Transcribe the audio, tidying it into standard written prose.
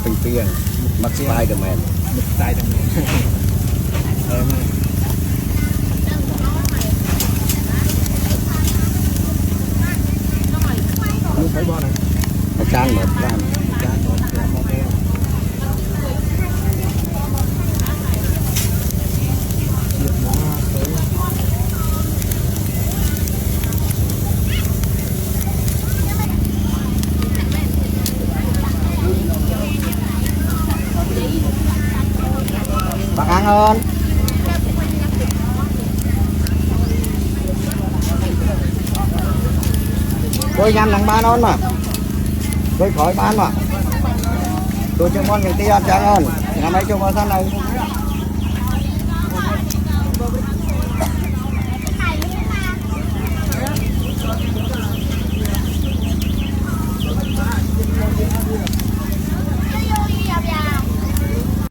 เป็นเปียงมักสไตล์เดอร์แมน ตายตรงนี้ลูกไปบ่อนะ อาจารย์หมดบ้าน จานโดนเสียมองไปเหยียบหัวเฮ้ย bạc ăn hơn tôi nhằm thằng ba non mà tôi khỏi bán mà tôi chưa món cái tia chẳng hơn ngày mấy chung vào thân này